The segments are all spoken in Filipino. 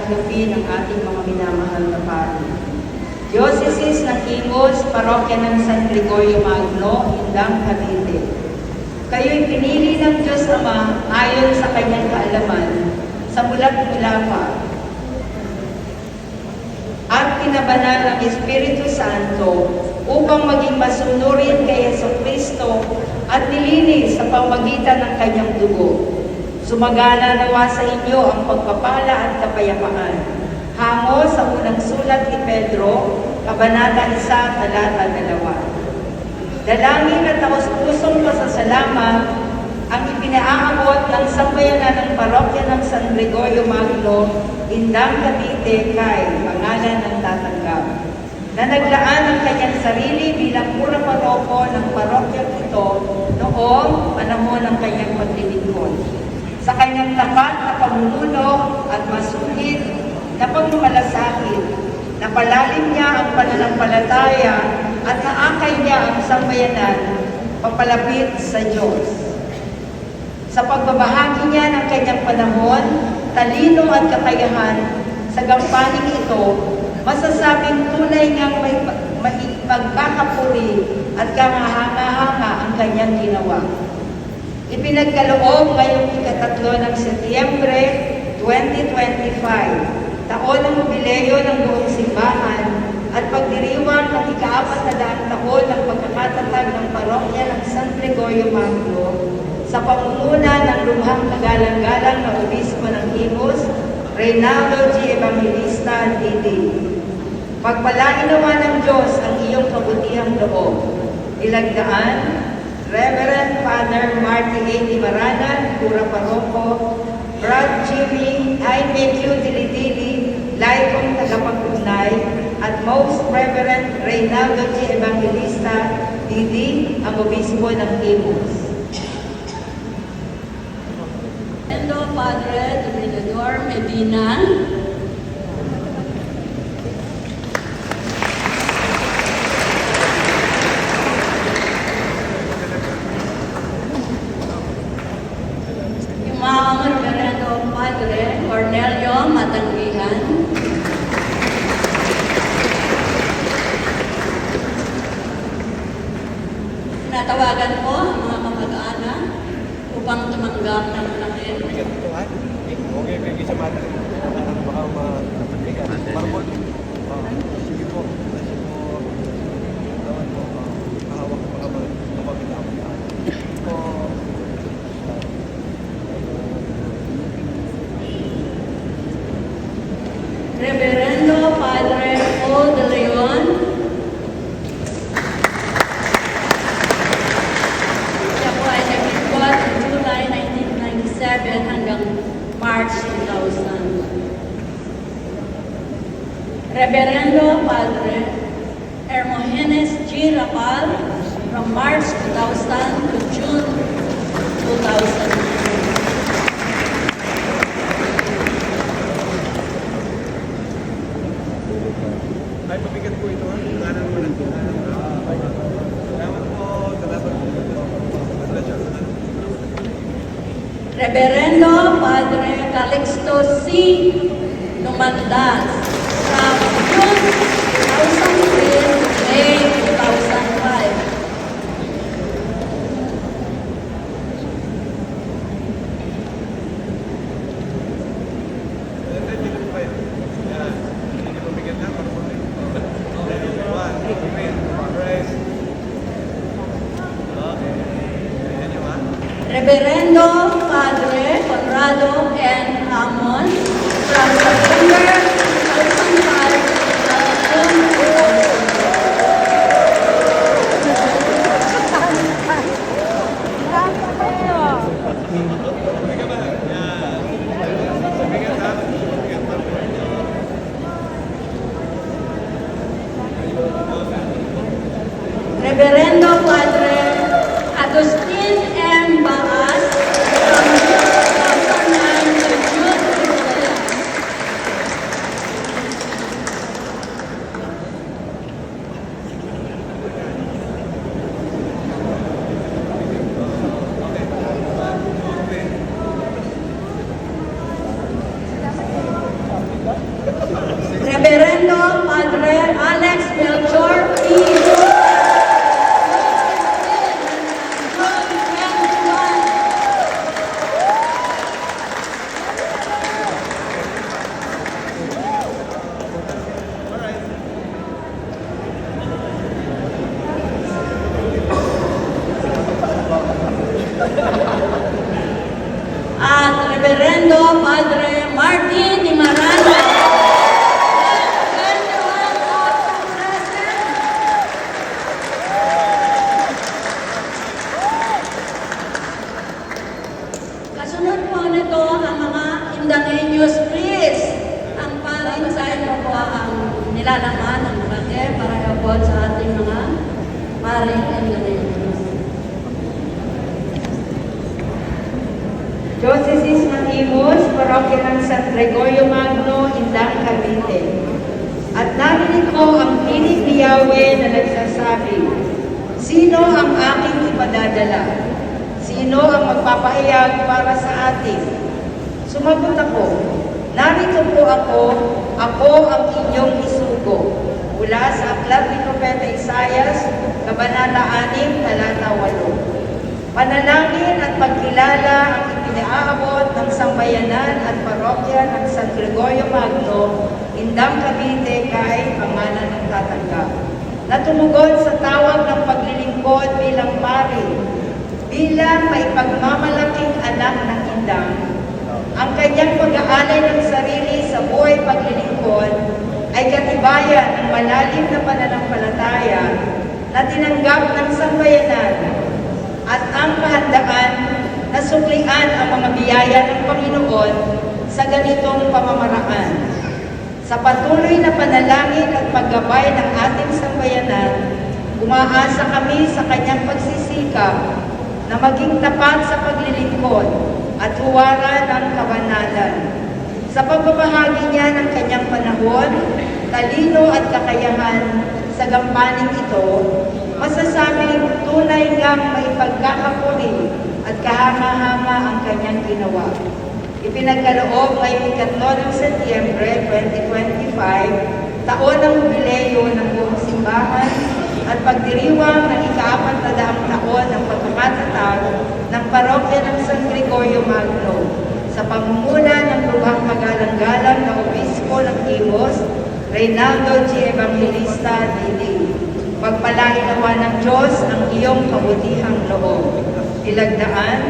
tanggapin ang ating mga minamahal na pari. Diocese ng Imus, Parokya ng San Gregorio Magno, Indang, Cavite. Kayo'y pinili ng Diyos Ama ayon sa kanyang kaalaman, sa mulat-mula pa, at pinabanal ng Espiritu Santo upang maging masunurin kay Jesucristo at nilinis sa pamagitan ng kanyang dugo. Sumagana nawa sa inyo ang pagpapala at kapayapaan. Hango sa unang sulat ni Pedro, Kabanata 1, Talata 2. Dalangin at taos-pusong pasasalamat ang ipinaabot ng sambayanan ng Parokya ng San Gregorio Magno, Indang, Cavite kay pangalan ng tatanggap, na naglaan ang kanyang sarili bilang pura paroko ng parokyang ito noong panahon ng kanyang paglilingkod. Sa kanyang tapat na pamumuno at masulit na pagmamalasakit, napalalim niya ang pananampalataya at naakay niya ang sambayanan papalapit sa Diyos. Sa pagbabahagi niya ng kanyang panahon, talino at kakayahan sa gampaning ito, masasabing tunay ngang may pagkakapuri at kahanga-hanga ang kanyang ginawa. Ipinagkaloob ngayong ika-3 ng Setyembre 2025, taon ng jubileo ng buong simbahan at pagdiriwang ng ika-400 taon ng pagkakatatag ng parokya ng San Gregorio Magno sa pamumuna ng lumhang kagalang-galang na obispo ng Imus, Reynaldo G. Evangelista, D.D. Pagpalain naman ng Diyos ang iyong kabutihang loob. Ilagdaan, Reverend Father Marty A. Dimaranan, Pura Paroko, Brad Jimmy, Jaime Q. Dilidili, Laikong Tagapagugnay, at Most Reverend Reynaldo G. Evangelista, D.D., ang obispo ng Imus. Hello, Padre Dominador Medina. Yung Reverendo Padre Cornelio Matanggihan. Natawagan po ang mga kamag-anak upang tumanggap ng langit. Okay, may isa mata. Baka ma-bigat. Marmol. Sige po. Sige po. Tawan mo. Kahawak ko baka mabagitap. Reverendo Padre Paul de Leon. Siya po ay nag-report July 1997 hanggang March 2000. Reverendo Padre Hermogenes G. Rapal from March 2000 to June 2000. Ay, mabigat po ito. Kanan mo lang. Salamat po. Salamat po. Reverendo Padre Calixto C. Numandas from June 2003 to May 2005. Reverendo Padre Conrado N. Amon from September 2005 to Reverendo Padre Alex Melchor P. At Reverendo Padre Martin Imarana. Kasunod po nito ang mga Indaneños, please. Ang paring sa inyo po ang nilalaman ng bate para abot sa ating mga paring Indaneños. Diocese ng Imus, Parokya ng San Gregorio Magno, Indang, Cavite. At narinig ko ang tinig ni Yahweh na nagsasabi, sino ang aking ipadadala? Sino ang magpapahayag para sa atin? Sumagot ako, narito po ako ang inyong isugo. Mula sa aklat ni Propeta Isaias, Kabanata 6, Talata 8. Panalangin at pagkilala ang ipinaabot ng sambayanan at parokya ng San Gregorio Magno, Indang, Cavite, kahit pangalan ng tatanggap. Natumugon sa tawag ng paglilingkod bilang pari, bilang maipagmamalaking anak ng Indang. Ang kanyang pag-aalay ng sarili sa buhay paglilingkod ay katibayan ng malalim na pananampalataya na tinanggap ng sambayanan at ang kahandaan na suklian ang mga biyaya ng Panginoon sa ganitong pamamaraan. Sa patuloy na panalangin at paggabay ng ating sambayanan, umaasa kami sa kanyang pagsisikap na maging tapat sa paglilingkod at huwaran ng kabanalan. Sa pagbabahagi niya ng kanyang panahon, talino at kakayahan sa gampaning ito, masasabing tunay ngang may pagkakapuri at kahanga-hanga ang kanyang ginawa. Ipinagkaloob ngayong 3 ng Setyembre 2025, taon ng jubileo ng buong simbahan at pagdiriwang ng ika-40 taon ng pagkakatatag ng parokya ng San Gregorio Magno sa pamumuna ng lubhang magalang-galang na obispo ng Imus, Reynaldo G. Evangelista D.D. Pagpalain nawa ng Diyos ang iyong kabutihang loob. Ilagdaan,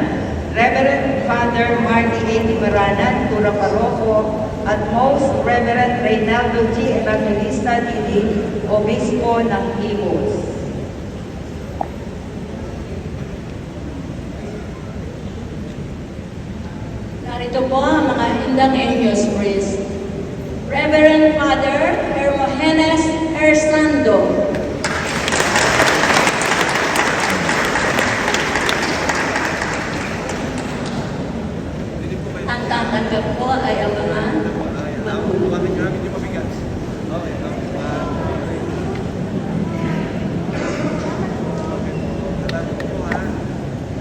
Reverend Father Marty A. Timaranan, Tura Paroko, at Most Reverend Reynaldo G. Evangelista D.D., Obispo ng Imus. Narito po ang mga Indaneños, please. Reverend Father Hermogenes Ersando. Ang tatanggap po ay ang mga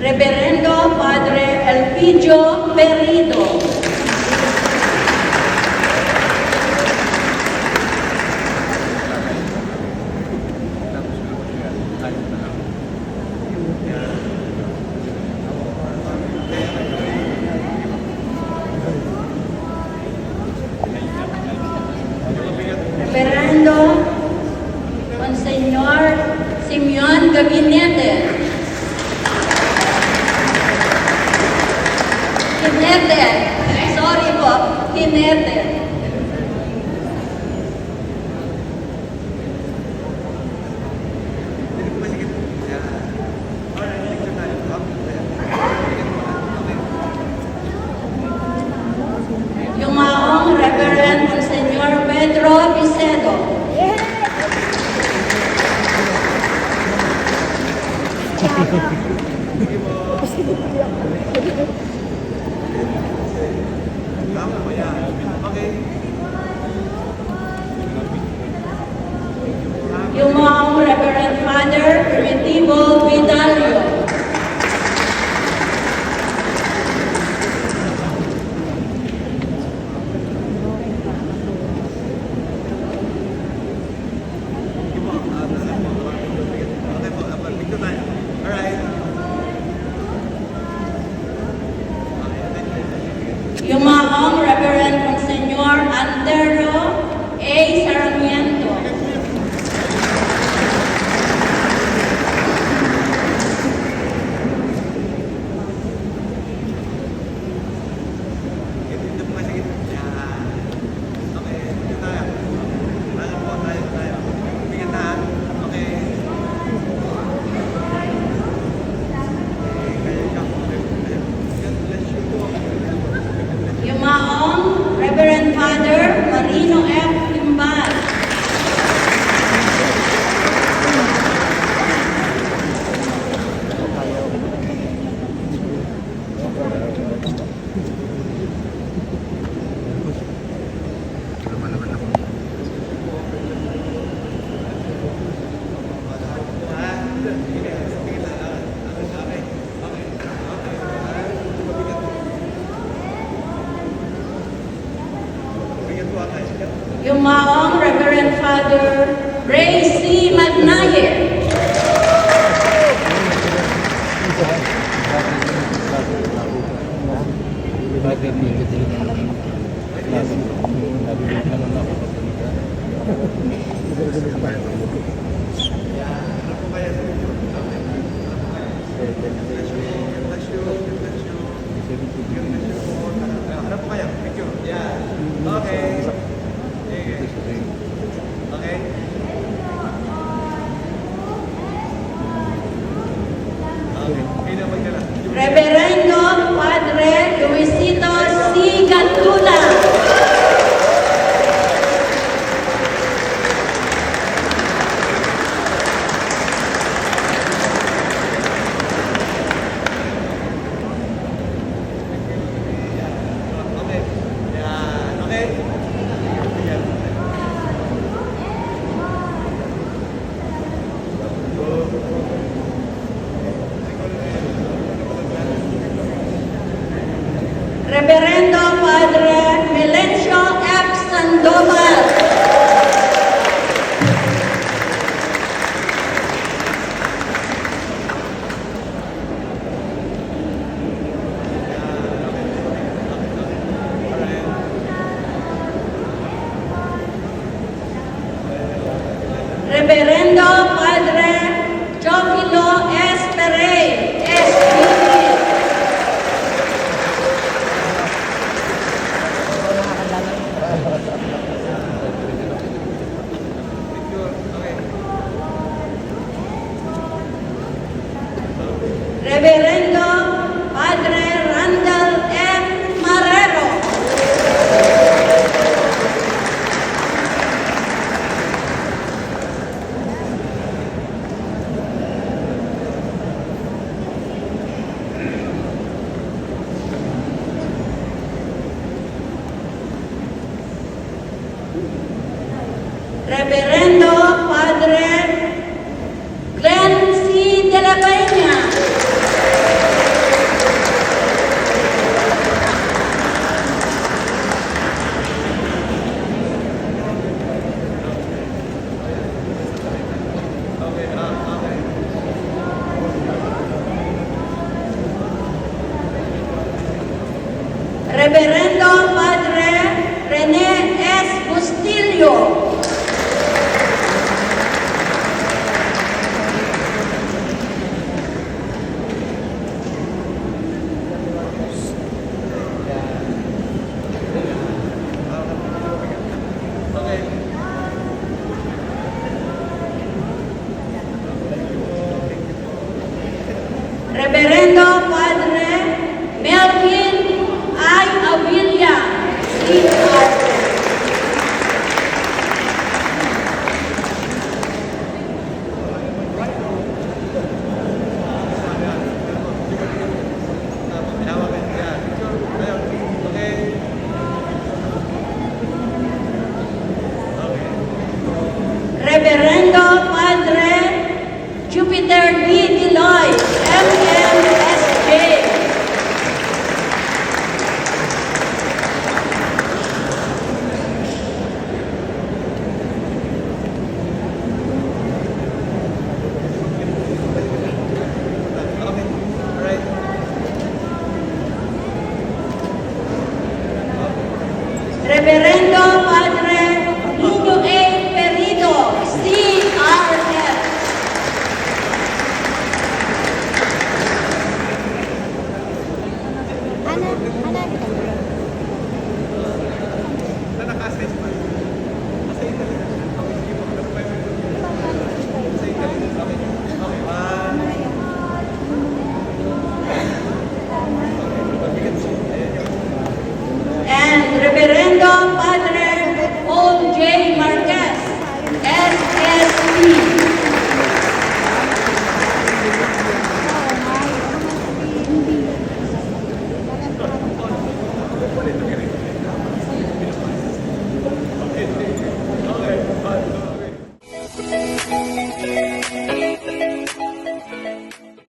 Reverendo Padre Elpidio Perido. Reverendo Monseñor Simeon Gabinete. Hinete. Sorry po. Hinete. Yumaong Reverend Monseñor Pedro Vicedo. Yumaong Reverend Father Primitivo Vidalio. Yumaong Reverend Father Ray C. Magnaye. Harap po kayo. Thank you. Yeah. Okay. Okay. Okay na magdala. Reverendo Padre Luisito C. Gatula. Okay. Yeah. Okay. Reverendo Padre Melencio F. Sandoval. Reverendo Padre Jovilo S. Perey, S.U.P. Reverendo Padre Randall M. Marrero. Reverendo